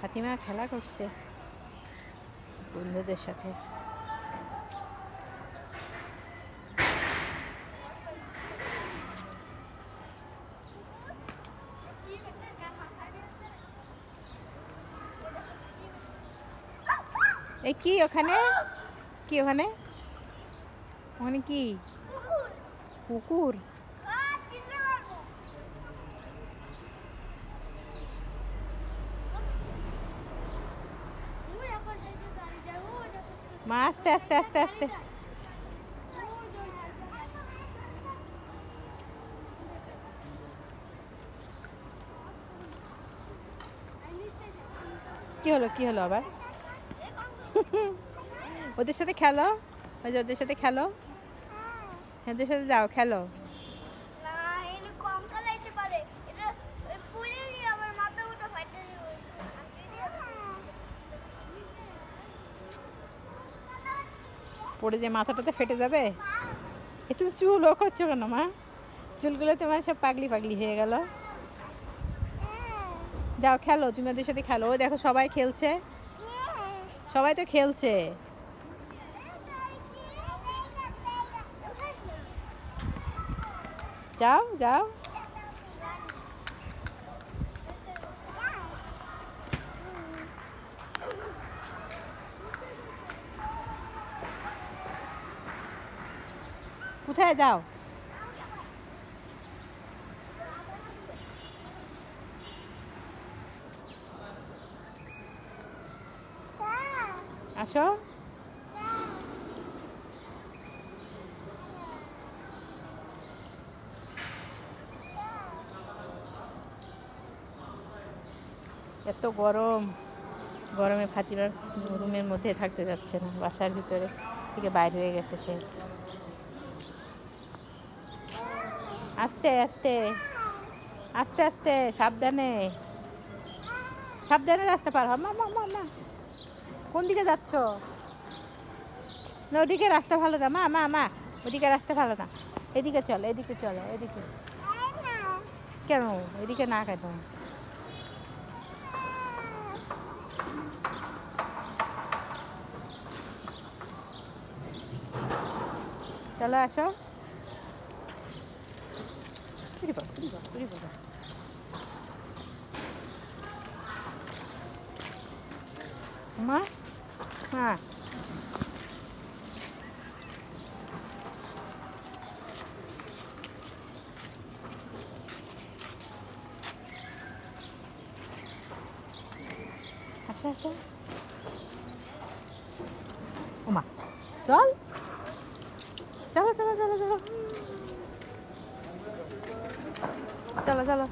ফাতিমা খেলা করছে বন্ধুদের সাথে। এই কি ওখানে, কি ওখানে, ওখানে কি কুকুর? মা আস্তে আস্তে আস্তে আস্তে। কি হলো, কি হলো আবার? ওদের সাথে খেলো, ওই যে ওদের সাথে খেলো, ওদের সাথে যাও খেলো। পড়ে যে মাথাটাতে ফেটে যাবে। এ তুমি চুল ও করছো কেন মা? চুলগুলো তোমার সব পাগলি পাগলি হয়ে গেল। যাও খেলো, তুমি ওদের সাথে খেলো। ওই দেখো সবাই খেলছে, সবাই তো খেলছে। যাও যাও। কোথায় যাও? আসো। এত গরম, গরমে ফাতিমার রুমের মধ্যে থাকতে যাচ্ছে না, বাসার ভিতরে থেকে বাইরে হয়ে গেছে সে। আস্তে আস্তে আস্তে আস্তে, সাবধানে সাবধানে রাস্তা পার হ। মা মা মা মা, কোন দিকে যাচ্ছ? না ওদিকে রাস্তা ভালো না মা মা মা, ওদিকে রাস্তা ভালো না, এদিকে চলো, এদিকে চলো, এদিকে। কেন এদিকে না, কেন? চলো আসো। মা হ্যাঁ, আসো আসো। ওমা চল, চলো চলো চলো চলো চলো চলো।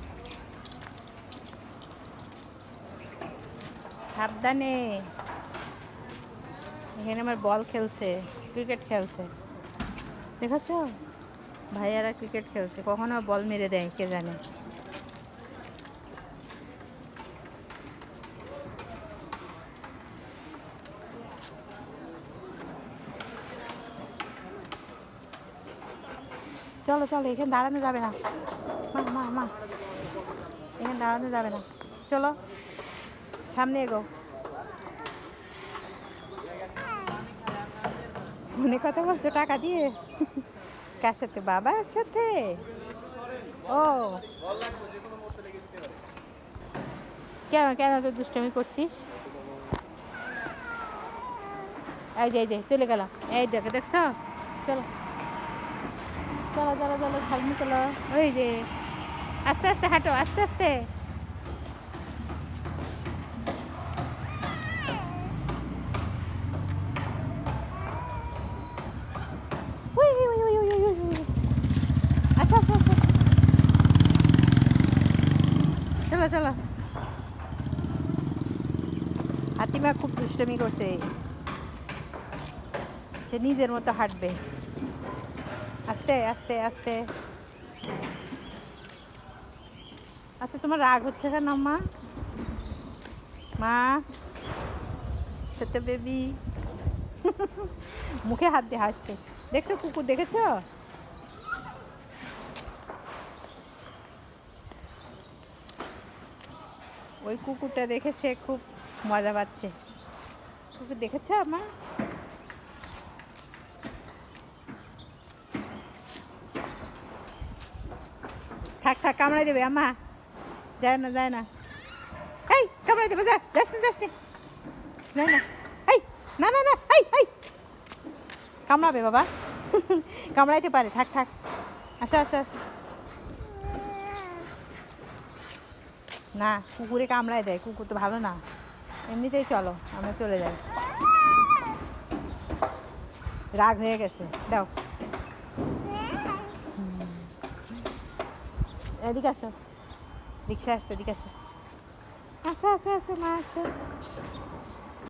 সাবধানে, এখানে আমার বল খেলছে, ক্রিকেট খেলছে, দেখেছ? ভাইয়ারা ক্রিকেট খেলছে, কখনো বল মেরে দেয় কে জানে। চলো চলো, এখানে দাঁড়ানো যাবে না মা মা মা, এখানে দাঁড়ানো যাবে না, চলো সামনে এগো। ফোনে কথা বলছো টাকা দিয়ে? কার সাথে? বাবার সাথে? ও কেন কেন তো দুষ্টামি করছিস? এই যে এই যে চলে গেল, এই দেখো দেখছো? চলো চলো চলো চলো, সামনে চলো। ওই যে আস্তে আস্তে হাঁটো, আস্তে আস্তে। আচ্ছা আচ্ছা আচ্ছা, চলো চলো। হাতিমা খুব দুষ্টমি করছে, সে নিজের মতো হাঁটবে, আস্তে আস্তে আস্তে। আচ্ছা তোমার রাগ হচ্ছে কেন মা? মা ছোট বেবি মুখে হাত দিয়ে হাসছে, দেখছো কুকুর, দেখেছো? ওই কুকুরটা দেখে সে খুব মজা পাচ্ছে। কুকুর দেখেছ মা? থাক থাক, কামড়াই দেবে আম্মা। যায় না যায় না, এই কামড়াই দেবে, যা, যাস না যাস না, যায় না, এই না না না, এই কামড়াবে বাবা। কামড়াইতে পারে, থাক থাক, আসো আসো আসো। না, কুকুরে কামড়ায় দেয়, কুকুর তো ভালো না। এমনিতেই চলো আমরা চলে যাই। রাগ হয়ে গেছে, দাও। এদিকে আসো, রিক্সা আসছে, এদিকে আসো, আসো আসো আসো মা আসো।